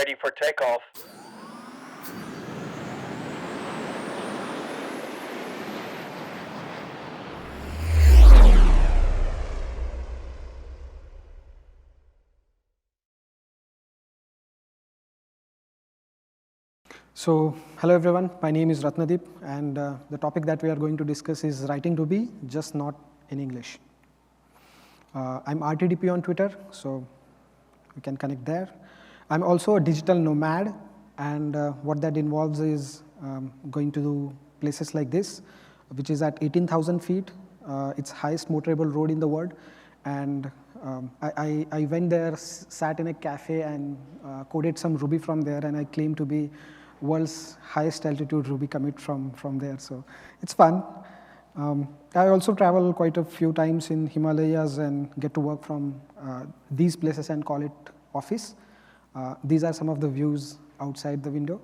ready for takeoff. So, hello everyone, my name is Ratnadeep, and the topic that we are going to discuss is writing Ruby, just not in English. I'm rtdp on Twitter, so you can connect there. I'm also a digital nomad, and what that involves is going to places like this, which is at 18,000 feet. It's highest motorable road in the world, and I went there, sat in a cafe, and coded some Ruby from there, and I claim to be world's highest altitude Ruby commit from there. So it's fun. I also travel quite a few times in Himalayas and get to work from these places and call it office. These are some of the views outside the window.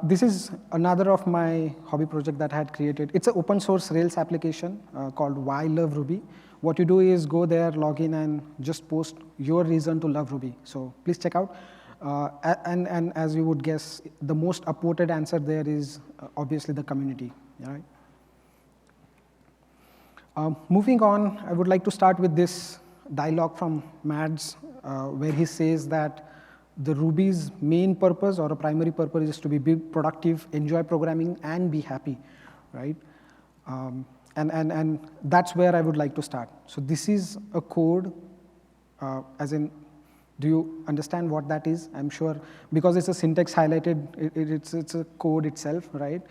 This is another of my hobby project that I had created. It's an open source Rails application called Why Love Ruby. What you do is go there, log in, and just post your reason to love Ruby. So please check out. And as you would guess, the most upvoted answer there is obviously the community. Right? Moving on, I would like to start with this dialogue from Mads, where he says that the Ruby's main purpose or a primary purpose is to be productive, enjoy programming, and be happy, right? And that's where I would like to start. So this is a code, as in, do you understand what that is? I'm sure, because it's a syntax highlighted, it's a code itself, right?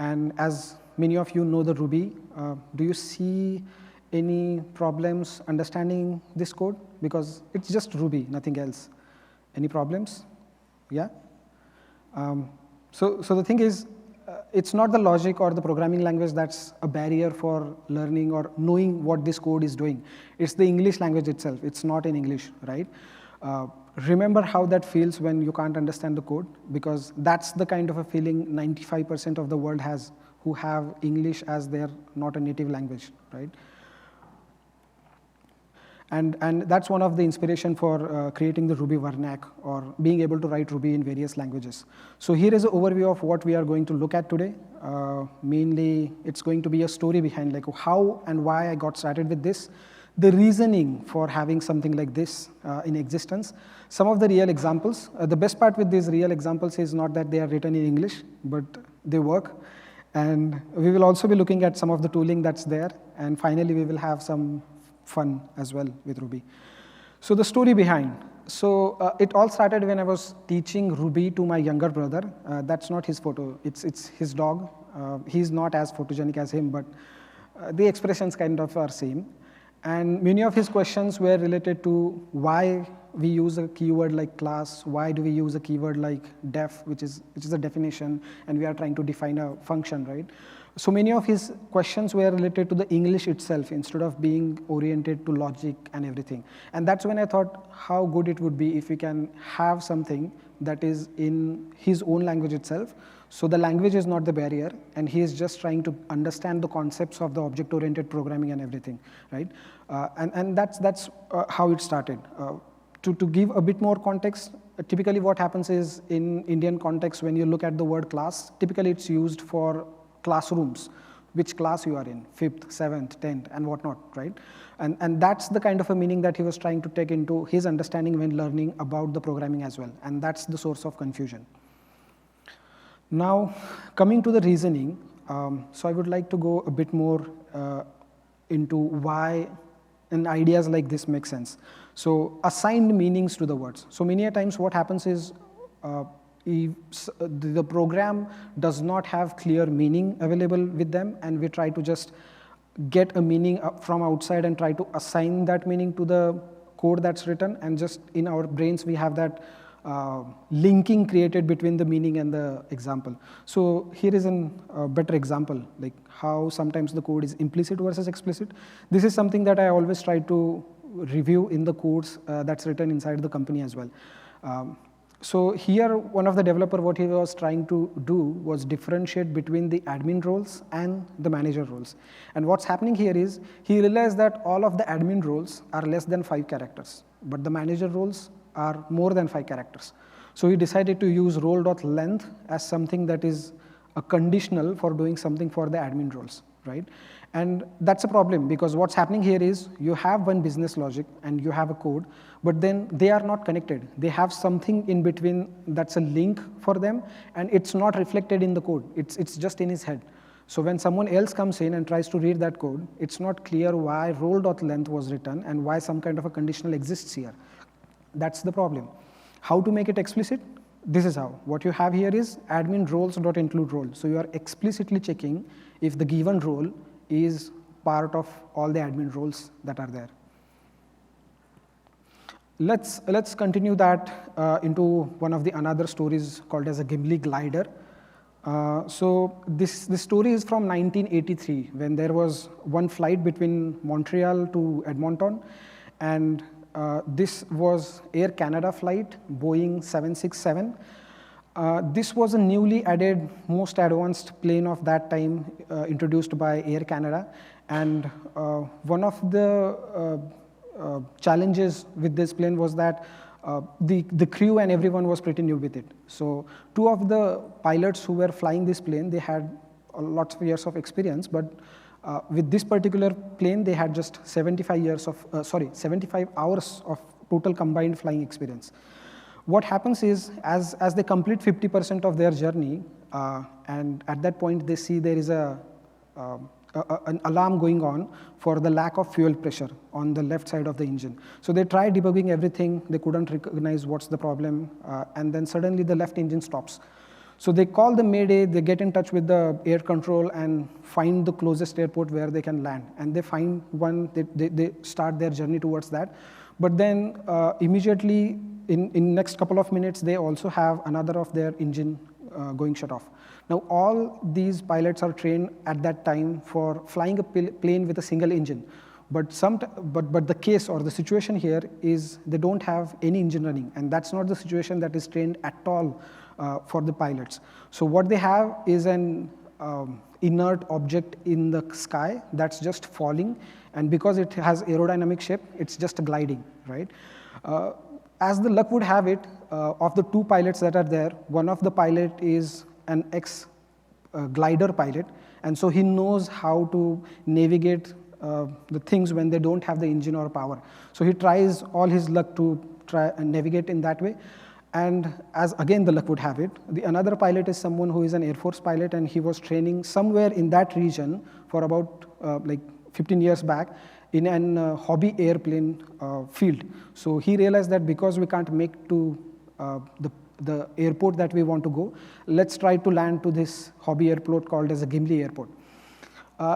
And as many of you know the Ruby, do you see any problems understanding this code? Because it's just Ruby, nothing else. Any problems? Yeah? So the thing is, it's not the logic or the programming language that's a barrier for learning or knowing what this code is doing. It's the English language itself. It's not in English, right? Remember how that feels when you can't understand the code, because that's the kind of a feeling 95% of the world has who have English as their not a native language, right? And that's one of the inspiration for creating the Ruby Vernac or being able to write Ruby in various languages. So here is an overview of what we are going to look at today. Mainly, it's going to be a story behind like how and why I got started with this, the reasoning for having something like this in existence, some of the real examples. The best part with these real examples is not that they are written in English, but they work. And we will also be looking at some of the tooling that's there. And finally, we will have some fun as well with Ruby. So the story behind. So it all started when I was teaching Ruby to my younger brother. That's not his photo. It's his dog. He's not as photogenic as him, but the expressions kind of are same. And many of his questions were related to why we use a keyword like class, why do we use a keyword like def, which is a definition, and we are trying to define a function, right? So many of his questions were related to the English itself instead of being oriented to logic and everything. And that's when I thought how good it would be if we can have something that is in his own language itself. So the language is not the barrier, and he is just trying to understand the concepts of the object-oriented programming and everything, right? And that's how it started. To give a bit more context, typically what happens is in Indian context, when you look at the word class, typically it's used for classrooms, which class you are in, 5th, 7th, 10th, and whatnot, right? And that's the kind of a meaning that he was trying to take into his understanding when learning about the programming as well, and that's the source of confusion. Now, coming to the reasoning, so I would like to go a bit more into why and ideas like this make sense. So assigned meanings to the words. So many a times what happens is the program does not have clear meaning available with them, and we try to just get a meaning from outside and try to assign that meaning to the code that's written, and just in our brains we have that linking created between the meaning and the example. So here is a better example, like how sometimes the code is implicit versus explicit. This is something that I always try to review in the codes that's written inside the company as well. So here, one of the developer, what he was trying to do was differentiate between the admin roles and the manager roles. And what's happening here is he realized that all of the admin roles are less than 5 characters, but the manager roles are more than 5 characters. So he decided to use role.length as something that is a conditional for doing something for the admin roles, right? And that's a problem, because what's happening here is you have one business logic and you have a code, but then they are not connected. They have something in between that's a link for them, and it's not reflected in the code. It's just in his head. So when someone else comes in and tries to read that code, it's not clear why role.length was written and why some kind of a conditional exists here. That's the problem. How to make it explicit? This is how. What you have here is admin roles.include role. So you are explicitly checking if the given role is part of all the admin roles that are there. Let's continue that into one of the another stories called as a Gimli glider. So this story is from 1983, when there was one flight between Montreal to Edmonton, and this was Air Canada flight, Boeing 767. This was a newly added, most advanced plane of that time, introduced by Air Canada. And one of the challenges with this plane was that the crew and everyone was pretty new with it. So 2 of the pilots who were flying this plane, they had lots of years of experience, but with this particular plane, they had just 75 hours of total combined flying experience. What happens is, as they complete 50% of their journey, and at that point they see there is an alarm going on for the lack of fuel pressure on the left side of the engine. So they try debugging everything, they couldn't recognize what's the problem, and then suddenly the left engine stops. So they call the Mayday, they get in touch with the air control and find the closest airport where they can land. And they find one, they start their journey towards that. But then immediately in next couple of minutes, they also have another of their engine going shut off. Now all these pilots are trained at that time for flying a plane with a single engine. But the case or the situation here is they don't have any engine running, and that's not the situation that is trained at all for the pilots. So what they have is an inert object in the sky that's just falling, and because it has aerodynamic shape, it's just gliding, right? As the luck would have it, of the 2 pilots that are there, one of the pilot is an ex-glider pilot, and so he knows how to navigate the things when they don't have the engine or power. So he tries all his luck to try and navigate in that way. And as again the luck would have it, the another pilot is someone who is an Air Force pilot, and he was training somewhere in that region for about like 15 years back in an hobby airplane field. So he realized that because we can't make to the airport that we want to go, let's try to land to this hobby airport called as a Gimli airport.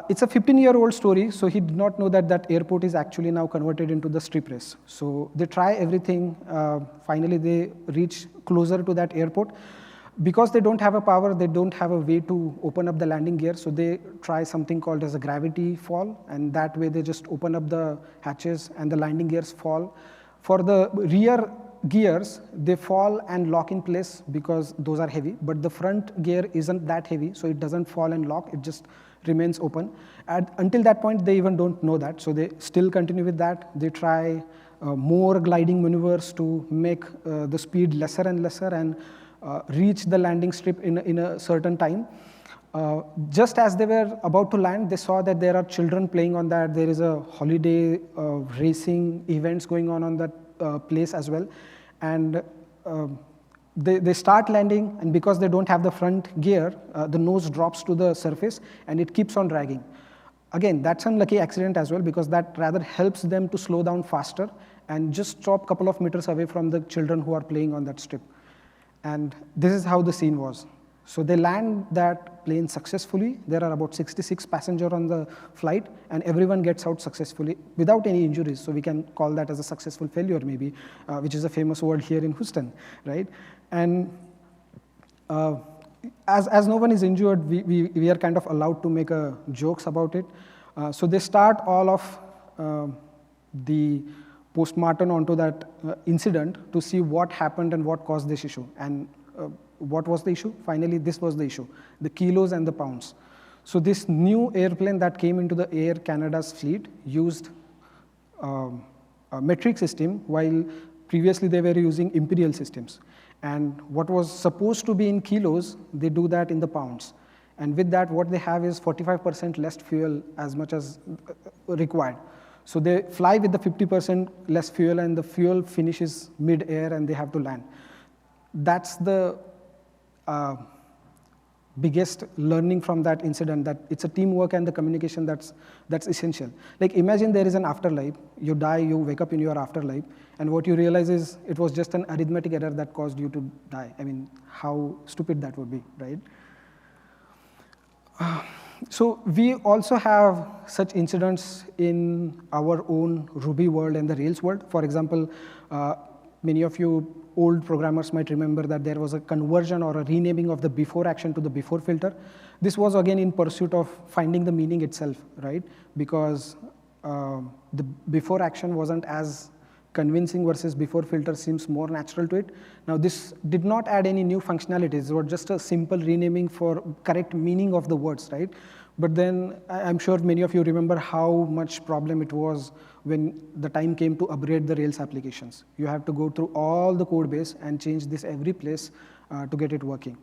It's a 15-year-old story, so he did not know that that airport is actually now converted into the strip race. So they try everything. Finally, they reach closer to that airport. Because they don't have a power, they don't have a way to open up the landing gear, so they try something called as a gravity fall, and that way they just open up the hatches and the landing gears fall. For the rear gears, they fall and lock in place because those are heavy, but the front gear isn't that heavy, so it doesn't fall and lock, it just remains open. And until that point, they even don't know that, so they still continue with that. They try more gliding maneuvers to make the speed lesser and lesser and reach the landing strip in a certain time. Just as they were about to land, they saw that there are children playing on that. There is a holiday racing events going on that place as well. And they start landing, and because they don't have the front gear, the nose drops to the surface and it keeps on dragging. Again, that's an unlucky accident as well, because that rather helps them to slow down faster and just stop a couple of meters away from the children who are playing on that strip. And this is how the scene was. So they land that plane successfully. There are about 66 passengers on the flight, and everyone gets out successfully without any injuries. So we can call that as a successful failure, maybe, which is a famous word here in Houston, right? And as no one is injured, we are kind of allowed to make jokes about it. So they start all of the postmortem onto that incident to see what happened and what caused this issue. And what was the issue? Finally, this was the issue, the kilos and the pounds. So this new airplane that came into the Air Canada's fleet used a metric system, while previously they were using imperial systems. And what was supposed to be in kilos, they do that in the pounds. And with that, what they have is 45% less fuel as much as required. So they fly with the 50% less fuel, and the fuel finishes mid-air and they have to land. That's the biggest learning from that incident, that it's a teamwork and the communication that's essential. Like imagine there is an afterlife, you die, you wake up in your afterlife, and what you realize is it was just an arithmetic error that caused you to die. I mean, how stupid that would be, right? So we also have such incidents in our own Ruby world and the Rails world. For example, many of you old programmers might remember that there was a conversion or a renaming of the before action to the before filter. This was again in pursuit of finding the meaning itself, right? Because the before action wasn't as convincing versus before filter seems more natural to it. Now this did not add any new functionalities, it was just a simple renaming for correct meaning of the words, right? But then I'm sure many of you remember how much problem it was when the time came to upgrade the Rails applications. You have to go through all the code base and change this every place to get it working.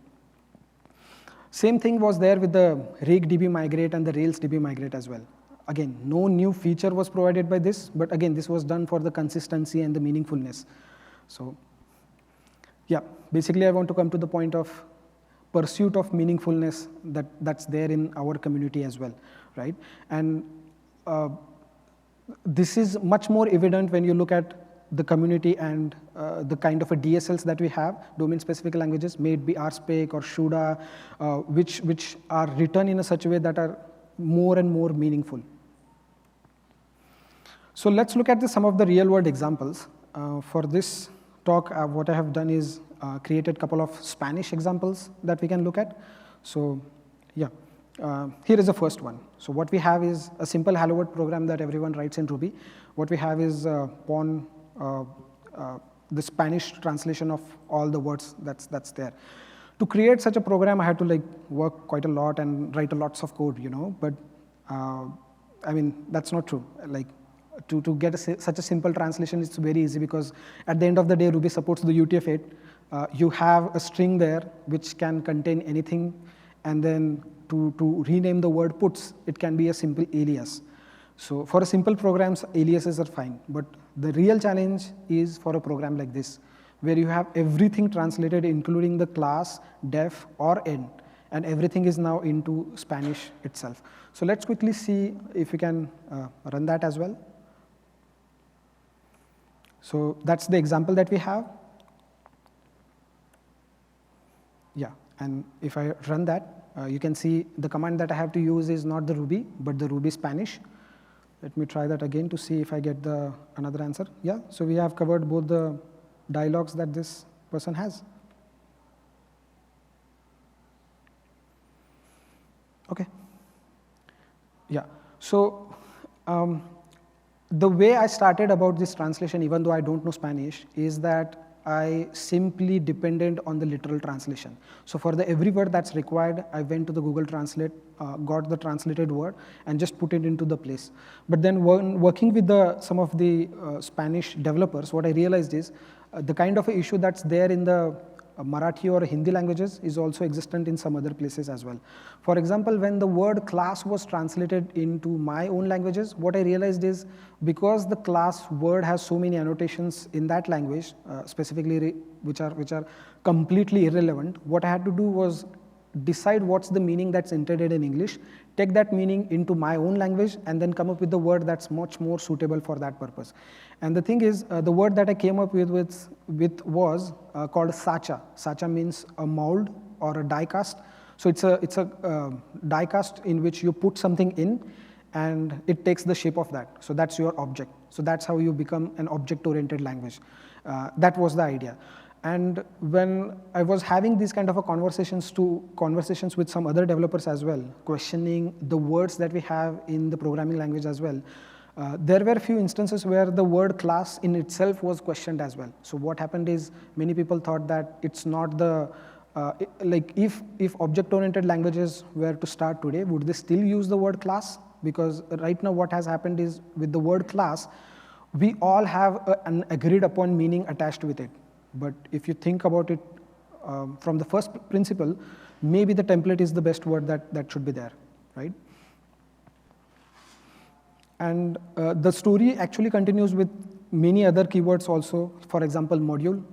Same thing was there with the RakeDB migrate and the Rails DB migrate as well. Again, no new feature was provided by this, but again, this was done for the consistency and the meaningfulness. So yeah, basically I want to come to the point of pursuit of meaningfulness that's there in our community as well, right? And this is much more evident when you look at the community and the kind of a DSLs that we have, domain-specific languages, may it be RSpec or Shuda, which are written in a such a way that are more and more meaningful. So let's look at some of the real-world examples. For this talk, what I have done is created a couple of Spanish examples that we can look at. So yeah, here is the first one. So what we have is a simple hello world program that everyone writes in Ruby. What we have is the Spanish translation of all the words that's there. To create such a program, I had to work quite a lot and write lots of code, but I mean, that's not true. To get such a simple translation, it's very easy because at the end of the day, Ruby supports the UTF-8. You have a string there which can contain anything, and then to rename the word puts, it can be a simple alias. So for a simple programs, aliases are fine, but the real challenge is for a program like this, where you have everything translated, including the class, def, or end, and everything is now into Spanish itself. So let's quickly see if we can run that as well. So that's the example that we have. Yeah, and if I run that, you can see the command that I have to use is not the Ruby, but the Ruby Spanish. Let me try that again to see if I get another answer. Yeah, so we have covered both the dialogues that this person has. Okay. Yeah, so the way I started about this translation, even though I don't know Spanish, is that I simply depended on the literal translation. So for every word that's required, I went to the Google Translate, got the translated word, and just put it into the place. But then when working with some of the Spanish developers, what I realized is the kind of issue that's there in the Marathi or Hindi languages is also existent in some other places as well. For example, when the word class was translated into my own languages, what I realized is because the class word has so many annotations in that language, specifically which are completely irrelevant, what I had to do was decide what's the meaning that's intended in English, take that meaning into my own language, and then come up with the word that's much more suitable for that purpose. And the thing is, the word that I came up with was called sacha. Sacha means a mold or a die cast. So it's a die cast in which you put something in, and it takes the shape of that. So that's your object. So that's how you become an object-oriented language. That was the idea. And when I was having these kind of conversations with some other developers as well, questioning the words that we have in the programming language as well, there were a few instances where the word class in itself was questioned as well. So what happened is many people thought that it's not if object-oriented languages were to start today, would they still use the word class? Because right now what has happened is with the word class, we all have an agreed upon meaning attached with it. But if you think about it from the first principle, maybe the template is the best word that should be there, right? And the story actually continues with many other keywords also. For example, module.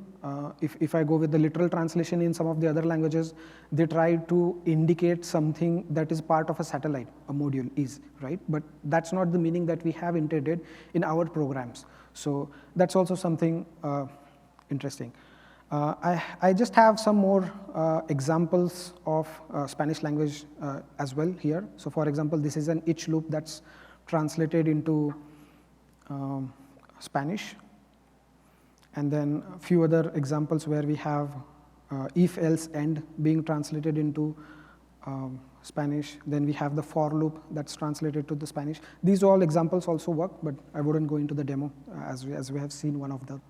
If I go with the literal translation in some of the other languages, they try to indicate something that is part of a satellite, a module is, right? But that's not the meaning that we have intended in our programs. So that's also something interesting. I just have some more examples of Spanish language as well here. So for example, this is an each loop that's translated into Spanish. And then a few other examples where we have if, else, end being translated into Spanish. Then we have the for loop that's translated to the Spanish. These all examples also work, but I wouldn't go into the demo as we have seen one of them.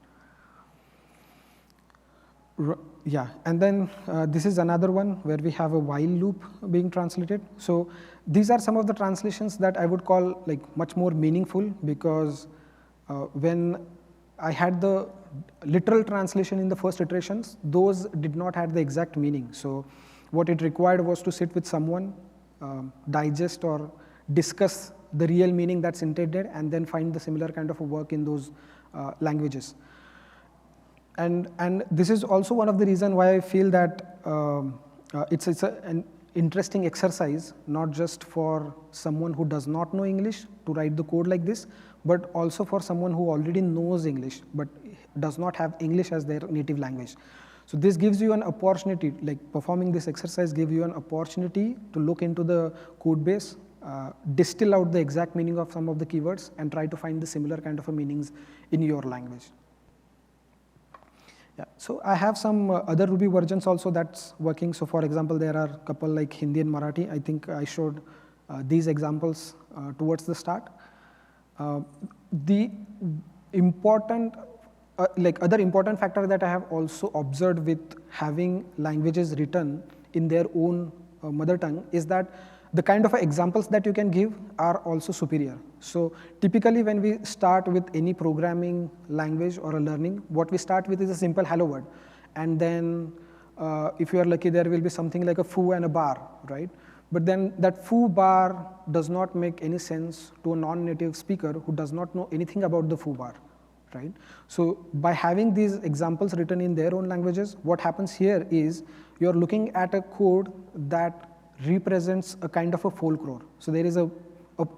Yeah, and then this is another one where we have a while loop being translated. So these are some of the translations that I would call like much more meaningful, because when I had the literal translation in the first iterations, those did not have the exact meaning. So what it required was to sit with someone, digest or discuss the real meaning that's intended, and then find the similar kind of a work in those languages. And this is also one of the reasons why I feel that it's an interesting exercise, not just for someone who does not know English to write the code like this, but also for someone who already knows English but does not have English as their native language. So this gives you an opportunity, like performing this exercise gives you an opportunity to look into the code base, distill out the exact meaning of some of the keywords, and try to find the similar kind of a meanings in your language. Yeah. So I have some other Ruby versions also that's working. So for example, there are a couple like Hindi and Marathi. I think I showed these examples towards the start. The important, other important factor that I have also observed with having languages written in their own mother tongue is that the kind of examples that you can give are also superior. So typically when we start with any programming language or a learning, what we start with is a simple hello word. And then if you are lucky, there will be something like a foo and a bar, right? But then that foo bar does not make any sense to a non-native speaker who does not know anything about the foo bar, right? So by having these examples written in their own languages, what happens here is you're looking at a code that represents a kind of a folklore. So there is a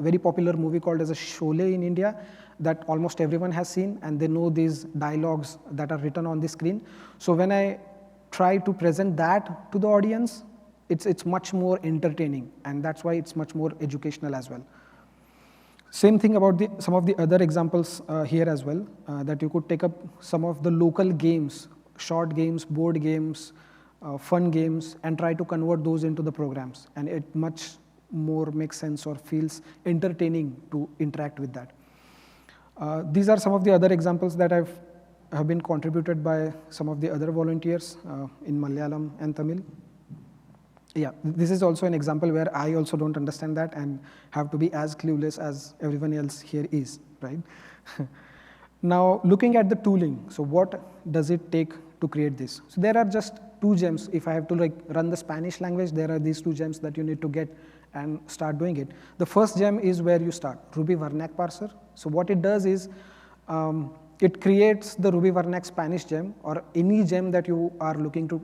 very popular movie called as a Sholay in India that almost everyone has seen, and they know these dialogues that are written on the screen. So when I try to present that to the audience, it's much more entertaining, and that's why it's much more educational as well. Same thing about some of the other examples here as well, that you could take up some of the local games, short games, board games, fun games, and try to convert those into the programs. And it much more makes sense or feels entertaining to interact with that. These are some of the other examples that have been contributed by some of the other volunteers in Malayalam and Tamil. Yeah, this is also an example where I also don't understand that and have to be as clueless as everyone else here is, right? Now, looking at the tooling, so what does it take to create this? So there are just 2 gems. If I have to run the Spanish language, there are these 2 gems that you need to get and start doing it. The first gem is where you start, Ruby Vernac parser. So what it does is it creates the Ruby Vernac Spanish gem or any gem that you are looking to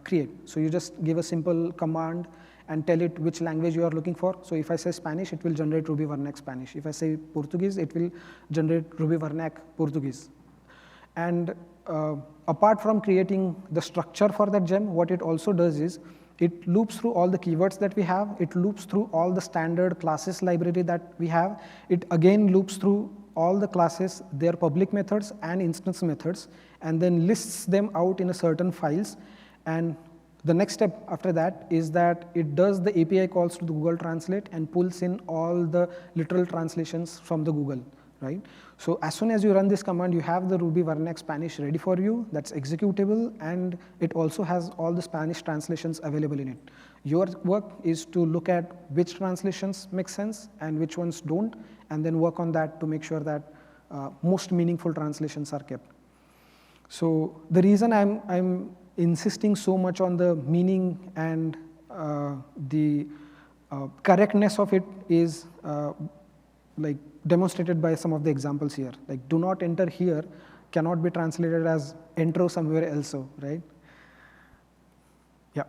create. So you just give a simple command and tell it which language you are looking for. So if I say Spanish, it will generate Ruby Vernac Spanish. If I say Portuguese, it will generate Ruby Vernac Portuguese. And apart from creating the structure for that gem, what it also does is it loops through all the keywords that we have. It loops through all the standard classes library that we have. It again loops through all the classes, their public methods and instance methods, and then lists them out in a certain files. And the next step after that is that it does the API calls to the Google Translate and pulls in all the literal translations from the Google, right? So as soon as you run this command, you have the Ruby Vernac Spanish ready for you, that's executable, and it also has all the Spanish translations available in it. Your work is to look at which translations make sense and which ones don't, and then work on that to make sure that most meaningful translations are kept. So the reason I'm insisting so much on the meaning and the correctness of it is like demonstrated by some of the examples here. Like, do not enter here cannot be translated as enter somewhere else, right? Yeah.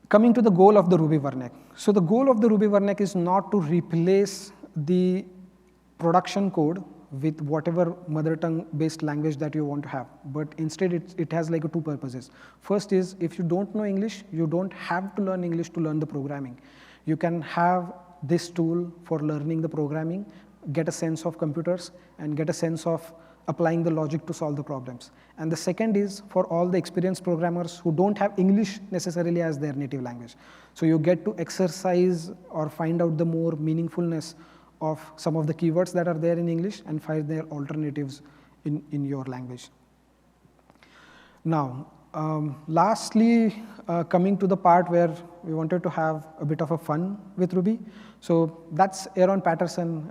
Coming to the goal of the Ruby Varnac. So the goal of the Ruby Varnac is not to replace the production code with whatever mother tongue based language that you want to have, but instead it has like two purposes. First is, if you don't know English, you don't have to learn English to learn the programming. You can have this tool for learning the programming, get a sense of computers, and get a sense of applying the logic to solve the problems. And the second is for all the experienced programmers who don't have English necessarily as their native language. So you get to exercise or find out the more meaningfulness of some of the keywords that are there in English and find their alternatives in your language. Now, lastly, coming to the part where we wanted to have a bit of a fun with Ruby. So that's Aaron Patterson.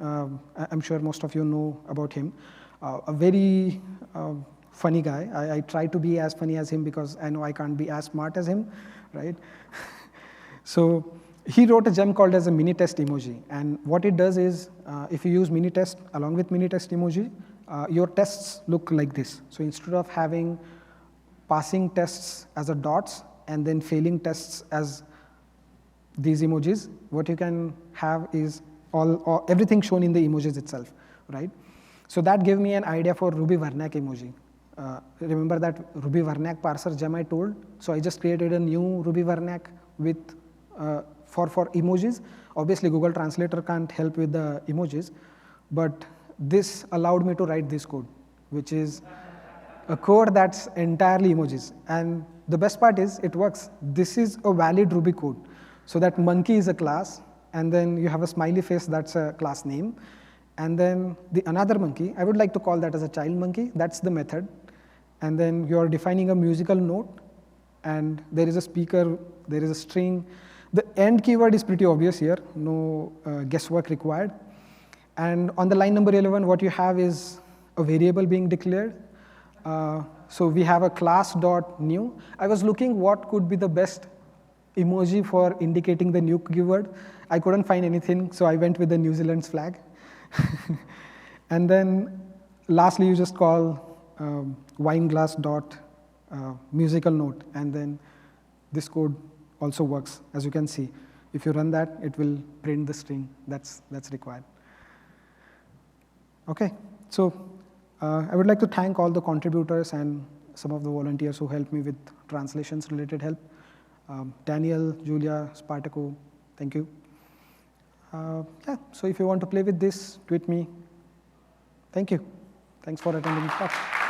I'm sure most of you know about him. A very funny guy. I try to be as funny as him because I know I can't be as smart as him, right? So he wrote a gem called as a mini test emoji. And what it does is, if you use mini test along with mini test emoji, your tests look like this. So instead of having passing tests as a dots and then failing tests as these emojis, what you can have is everything shown in the emojis itself, right? So that gave me an idea for Ruby Varnac emoji. Remember that Ruby Varnac parser gem I told? So I just created a new Ruby Varnac with for emojis. Obviously, Google Translator can't help with the emojis, but this allowed me to write this code, which is a code that's entirely emojis. And the best part is it works. This is a valid Ruby code. So that monkey is a class, and then you have a smiley face, that's a class name. And then the another monkey, I would like to call that as a child monkey, that's the method. And then you're defining a musical note, and there is a speaker, there is a string. The end keyword is pretty obvious here, no guesswork required. And on the line number 11, what you have is a variable being declared. So we have a class.new. I was looking what could be the best emoji for indicating the new keyword. I couldn't find anything, so I went with the New Zealand's flag. And then lastly, you just call wine glass dot musical note, and then this code also works. As you can see, if you run that, it will print the string that's required. Okay, so I would like to thank all the contributors and some of the volunteers who helped me with translations related help. Daniel, Julia, Spartaco, thank you. Yeah, so if you want to play with this, tweet me. Thank you. Thanks for attending the talk.